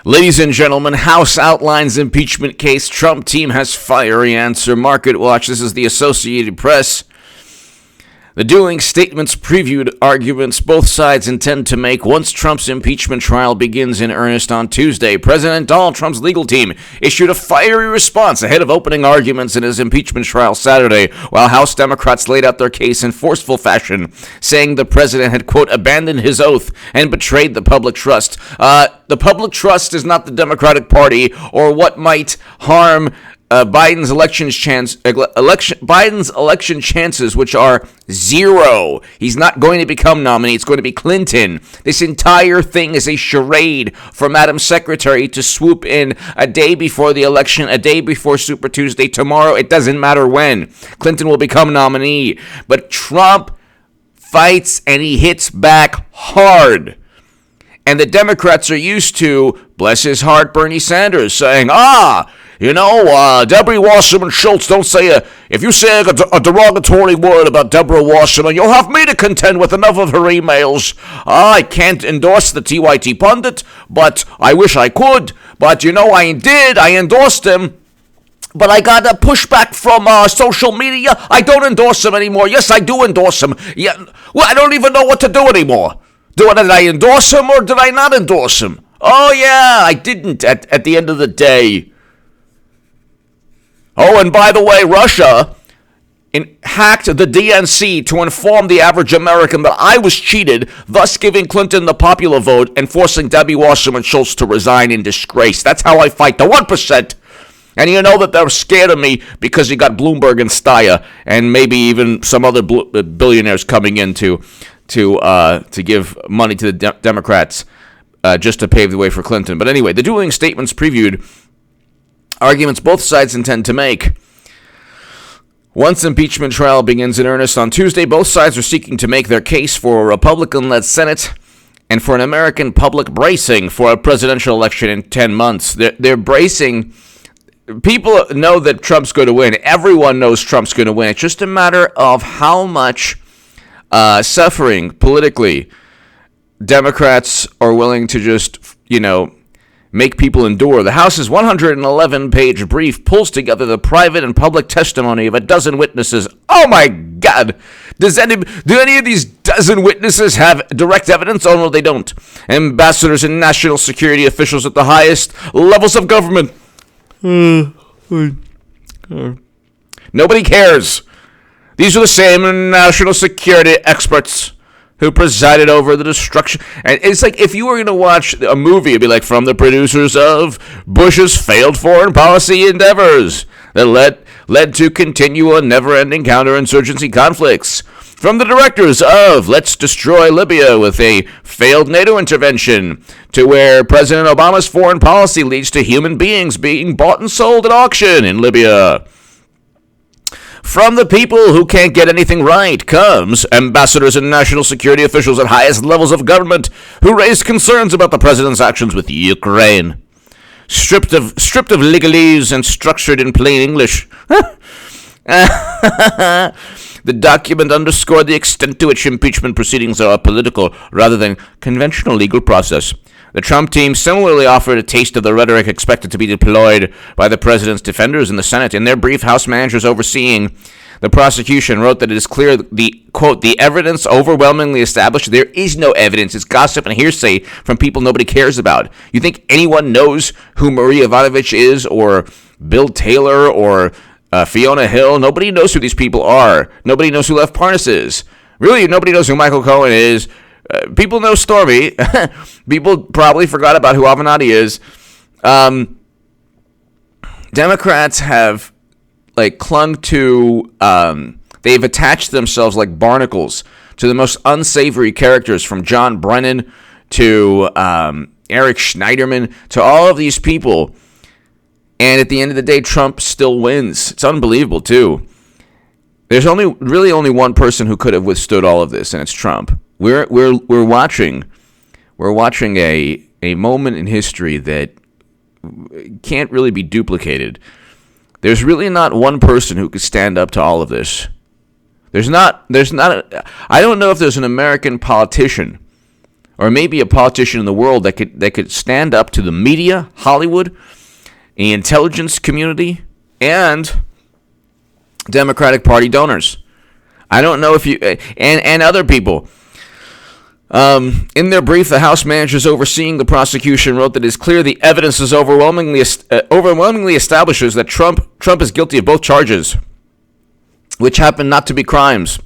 Ladies and gentlemen, House outlines impeachment case. Trump team has fiery answer. Market watch. This is the Associated Press. The dueling statements previewed arguments both sides intend to make once Trump's impeachment trial begins in earnest on Tuesday. President Donald Trump's legal team issued a fiery response ahead of opening arguments in his impeachment trial Saturday, while House Democrats laid out their case in forceful fashion, saying the president had, quote, abandoned his oath and betrayed the public trust. The public trust is not the Democratic Party or what might harm Biden's election chances, which are zero. He's not going to become nominee. It's going to be Clinton. This entire thing is a charade for Madam Secretary to swoop in a day before the election, a day before Super Tuesday. Tomorrow, it doesn't matter when. Clinton will become nominee. But Trump fights and he hits back hard. And the Democrats are used to, bless his heart, Bernie Sanders saying, Deborah Wasserman Schultz, don't say if you say a derogatory word about Deborah Wasserman, you'll have me to contend with enough of her emails. I can't endorse the TYT pundit, but I wish I could. But I endorsed him. But I got a pushback from social media. I don't endorse him anymore. Yes, I do endorse him. Yeah, well, I don't even know what to do anymore. Did I endorse him or did I not endorse him? Oh, yeah, I didn't at the end of the day. Oh, and by the way, Russia hacked the DNC to inform the average American that I was cheated, thus giving Clinton the popular vote and forcing Debbie Wasserman Schultz to resign in disgrace. That's how I fight the 1%. And you know that they're scared of me because you got Bloomberg and Steyer and maybe even some other billionaires coming in to give money to the Democrats just to pave the way for Clinton. But anyway, the dueling statements previewed arguments both sides intend to make. Once impeachment trial begins in earnest on Tuesday, both sides are seeking to make their case for a Republican-led Senate and for an American public bracing for a presidential election in 10 months. They're bracing. People know that Trump's going to win. Everyone knows Trump's going to win. It's just a matter of how much suffering politically Democrats are willing to just, make people endure. The House's 111-page brief pulls together the private and public testimony of a dozen witnesses. Oh my God! Do any of these dozen witnesses have direct evidence? Oh no, they don't. Ambassadors and national security officials at the highest levels of government. Nobody cares. These are the same national security experts who presided over the destruction. And it's like if you were going to watch a movie, it'd be like from the producers of Bush's failed foreign policy endeavors that led to continual and never-ending counterinsurgency conflicts. From the directors of Let's Destroy Libya with a failed NATO intervention to where President Obama's foreign policy leads to human beings being bought and sold at auction in Libya. From the people who can't get anything right comes ambassadors and national security officials at highest levels of government who raised concerns about the president's actions with Ukraine. Stripped of legalese and structured in plain English. The document underscored the extent to which impeachment proceedings are a political rather than conventional legal process. The Trump team similarly offered a taste of the rhetoric expected to be deployed by the president's defenders in the Senate. In their brief, House managers overseeing the prosecution wrote that it is clear the evidence overwhelmingly established there is no evidence. It's gossip and hearsay from people nobody cares about. You think anyone knows who Marie Yovanovitch is or Bill Taylor or Fiona Hill? Nobody knows who these people are. Nobody knows who Lev Parnas is. Really, nobody knows who Michael Cohen is. People know Stormy. People probably forgot about who Avenatti is. Democrats have clung to, they've attached themselves like barnacles to the most unsavory characters, from John Brennan to Eric Schneiderman to all of these people. And at the end of the day, Trump still wins. It's unbelievable too. There's really only one person who could have withstood all of this, and it's Trump. We're watching a moment in history that can't really be duplicated. There's really not one person who could stand up to all of this. I don't know if there's an American politician or maybe a politician in the world that could stand up to the media, Hollywood, the intelligence community, and Democratic Party donors. I don't know if you and other people. In their brief, the House managers overseeing the prosecution wrote that it is clear the evidence is overwhelmingly establishes that Trump is guilty of both charges, which happen not to be crimes.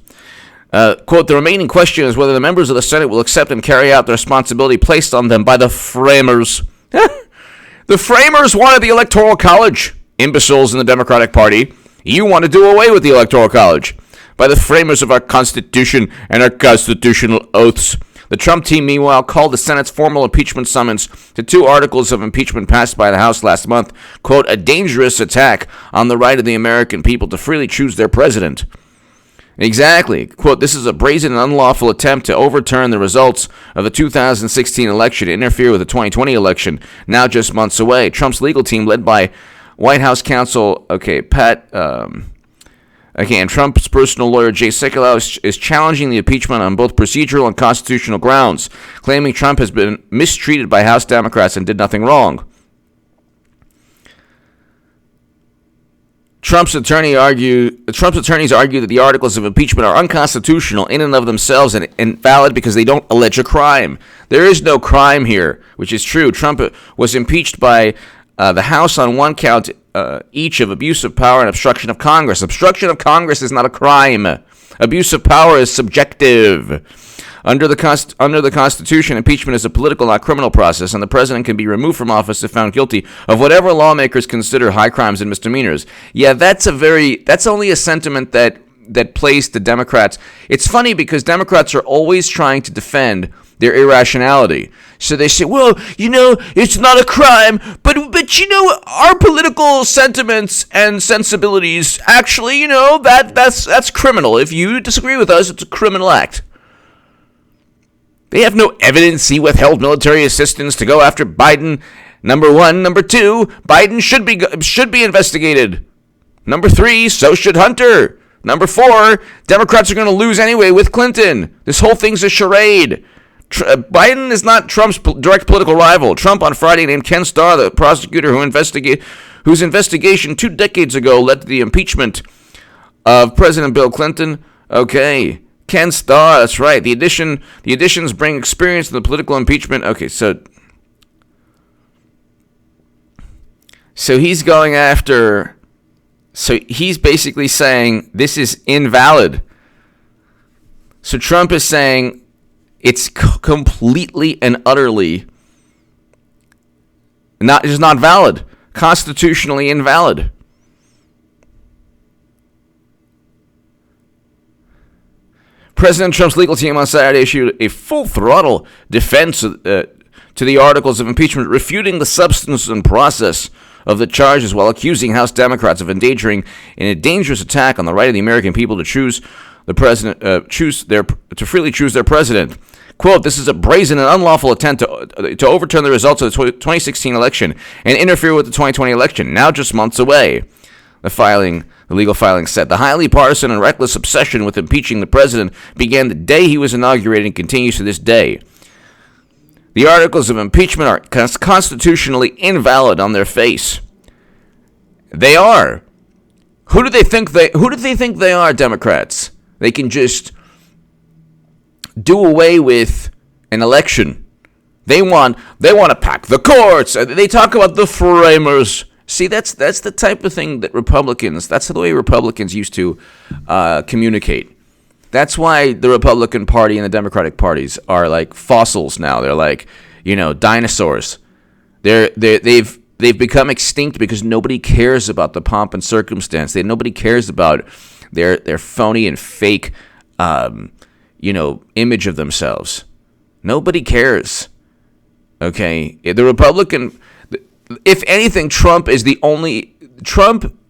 Quote, the remaining question is whether the members of the Senate will accept and carry out the responsibility placed on them by the framers. The framers wanted the Electoral College. Imbeciles in the Democratic Party. You want to do away with the Electoral College. By the framers of our Constitution and our constitutional oaths. The Trump team, meanwhile, called the Senate's formal impeachment summons to 2 articles of impeachment passed by the House last month, quote, a dangerous attack on the right of the American people to freely choose their president. Exactly. Quote, this is a brazen and unlawful attempt to overturn the results of the 2016 election, interfere with the 2020 election, now just months away. Trump's legal team, led by White House counsel, and Trump's personal lawyer, Jay Sekulow, is challenging the impeachment on both procedural and constitutional grounds, claiming Trump has been mistreated by House Democrats and did nothing wrong. Trump's attorneys argue that the articles of impeachment are unconstitutional in and of themselves and invalid because they don't allege a crime. There is no crime here, which is true. Trump was impeached by the House on 1 count each of abuse of power and obstruction of Congress. Obstruction of Congress is not a crime. Abuse of power is subjective. Under the Constitution, impeachment is a political, not criminal process, and the president can be removed from office if found guilty of whatever lawmakers consider high crimes and misdemeanors. Yeah, that's only a sentiment that plays to Democrats. It's funny because Democrats are always trying to defend their irrationality. So they say, well, it's not a crime, but our political sentiments and sensibilities, actually, that's criminal. If you disagree with us, it's a criminal act. They have no evidence he withheld military assistance to go after Biden. Number 1. Number 2, Biden should be investigated. Number 3, so should Hunter. Number 4, Democrats are going to lose anyway with Clinton. This whole thing's a charade. Biden is not Trump's direct political rival. Trump on Friday named Ken Starr, the prosecutor whose investigation 2 decades ago led to the impeachment of President Bill Clinton. Okay, Ken Starr, that's right. The additions bring experience in the political impeachment. Okay, so he's going after. So he's basically saying this is invalid. So Trump is saying it's completely and utterly not valid, constitutionally invalid. President Trump's legal team on Saturday issued a full-throttle defense to the articles of impeachment, refuting the substance and process of the charges while accusing House Democrats of endangering in a dangerous attack on the right of the American people to choose the president, to freely choose their president. Quote, this is a brazen and unlawful attempt to overturn the results of the 2016 election and interfere with the 2020 election, now just months away. The legal filing said the highly partisan and reckless obsession with impeaching the president began the day he was inaugurated and continues to this day. The articles of impeachment are constitutionally invalid on their face. They are. Who do they think they are, Democrats? They can just do away with an election. They want to pack the courts. They talk about the framers. See, that's the type of thing that that's the way Republicans used to communicate. That's why the Republican Party and the Democratic parties are like fossils now. They're like, dinosaurs. They've become extinct because nobody cares about the pomp and circumstance. Nobody cares about their phony and fake image of themselves. Nobody cares. Okay? If anything,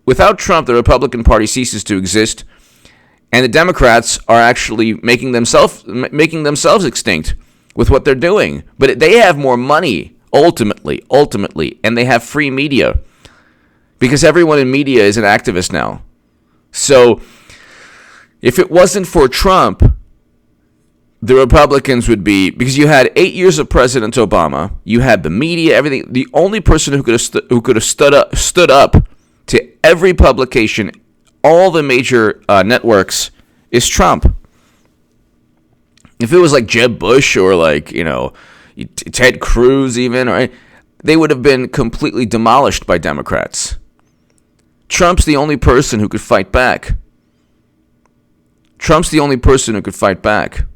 without Trump, the Republican Party ceases to exist, and the Democrats are actually making themselves extinct with what they're doing. But they have more money, ultimately, and they have free media, because everyone in media is an activist now. So if it wasn't for Trump, the Republicans would be, because you had 8 years of President Obama, you had the media, everything. The only person who could have stood up to every publication, all the major networks, is Trump. If it was like Jeb Bush or like, Ted Cruz even, right, they would have been completely demolished by Democrats. Trump's the only person who could fight back. Trump's the only person who could fight back.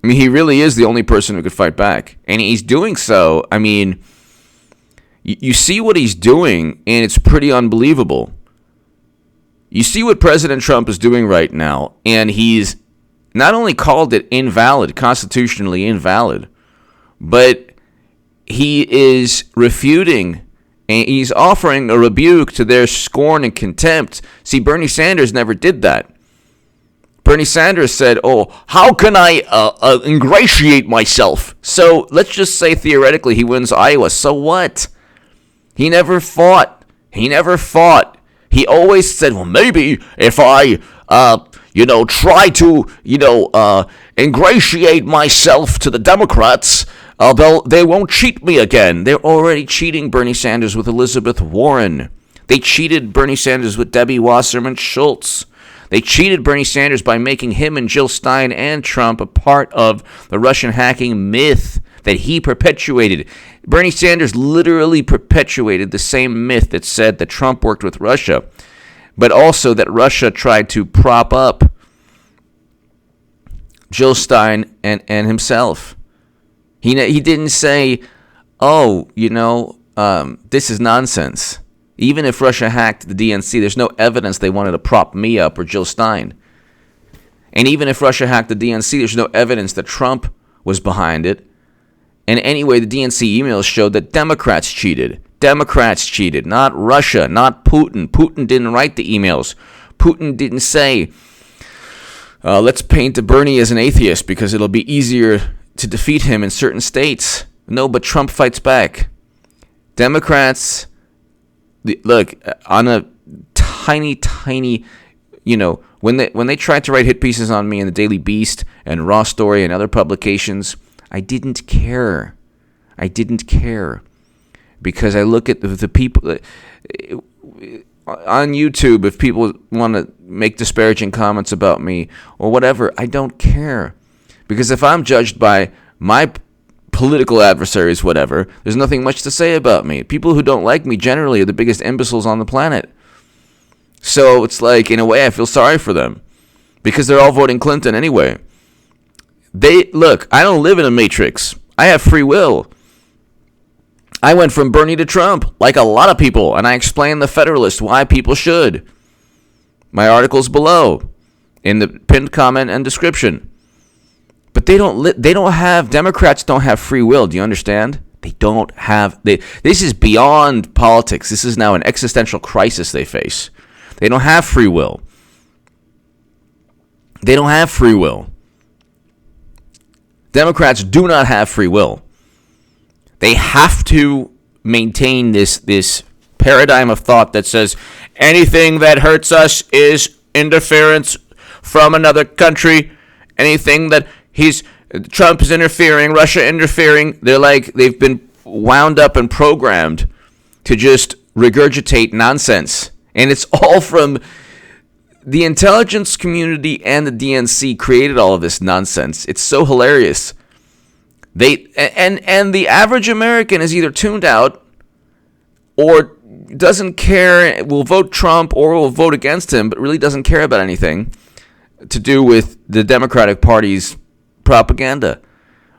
I mean, he really is the only person who could fight back. And he's doing so. I mean, you see what he's doing, and it's pretty unbelievable. You see what President Trump is doing right now, and he's not only called it invalid, constitutionally invalid, but he is refuting and he's offering a rebuke to their scorn and contempt. See, Bernie Sanders never did that. Bernie Sanders said, how can I ingratiate myself? So let's just say theoretically he wins Iowa. So what? He never fought. He always said, well, maybe if I, try to, ingratiate myself to the Democrats, they won't cheat me again. They're already cheating Bernie Sanders with Elizabeth Warren. They cheated Bernie Sanders with Debbie Wasserman Schultz. They cheated Bernie Sanders by making him and Jill Stein and Trump a part of the Russian hacking myth that he perpetuated. Bernie Sanders literally perpetuated the same myth that said that Trump worked with Russia, but also that Russia tried to prop up Jill Stein and himself. He didn't say, this is nonsense. Even if Russia hacked the DNC, there's no evidence they wanted to prop me up or Jill Stein. And even if Russia hacked the DNC, there's no evidence that Trump was behind it. And anyway, the DNC emails showed that Democrats cheated. Democrats cheated, not Russia, not Putin. Putin didn't write the emails. Putin didn't say, let's paint Bernie as an atheist because it'll be easier to defeat him in certain states. No, but Trump fights back. Democrats, look, on a tiny, when they tried to write hit pieces on me in the Daily Beast and Raw Story and other publications, I didn't care. Because I look at the people on YouTube. If people want to make disparaging comments about me or whatever, I don't care. Because if I'm judged by my political adversaries, whatever, there's nothing much to say about me. People who don't like me generally are the biggest imbeciles on the planet. So it's like, in a way, I feel sorry for them because they're all voting Clinton anyway. Look, I don't live in a matrix. I have free will. I went from Bernie to Trump, like a lot of people, and I explained the Federalist why people should. My article's below in the pinned comment and description. But Democrats don't have free will. Do you understand? They don't have. This is beyond politics. This is now an existential crisis they face. They don't have free will. Democrats do not have free will. They have to maintain this paradigm of thought that says anything that hurts us is interference from another country. Anything that Trump is interfering, Russia interfering. They've been wound up and programmed to just regurgitate nonsense. And it's all from the intelligence community, and the DNC created all of this nonsense. It's so hilarious. And the average American is either tuned out or doesn't care, will vote Trump or will vote against him, but really doesn't care about anything to do with the Democratic Party's propaganda.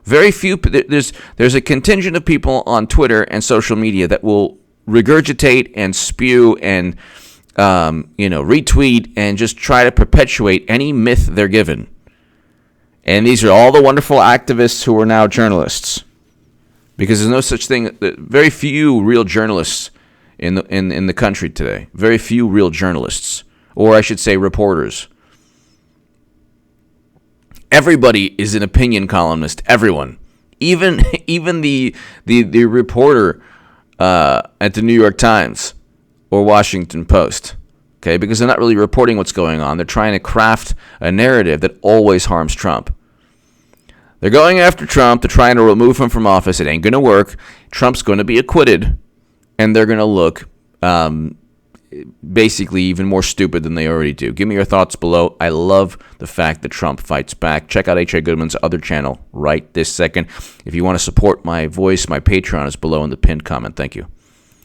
Very few. There's a contingent of people on Twitter and social media that will regurgitate and spew and retweet and just try to perpetuate any myth they're given. And these are all the wonderful activists who are now journalists, because there's no such thing. Very few real journalists in the country today. Very few real journalists, or I should say, reporters. Everybody is an opinion columnist. Everyone, even the reporter at the New York Times or Washington Post. okay, because they're not really reporting what's going on. They're trying to craft a narrative that always harms Trump. They're going after Trump. They're trying to remove him from office. It ain't going to work. Trump's going to be acquitted, and they're going to look basically even more stupid than they already do. Give me your thoughts below. I love the fact that Trump fights back. Check out H.A. Goodman's other channel right this second. If you want to support my voice, my Patreon is below in the pinned comment. Thank you.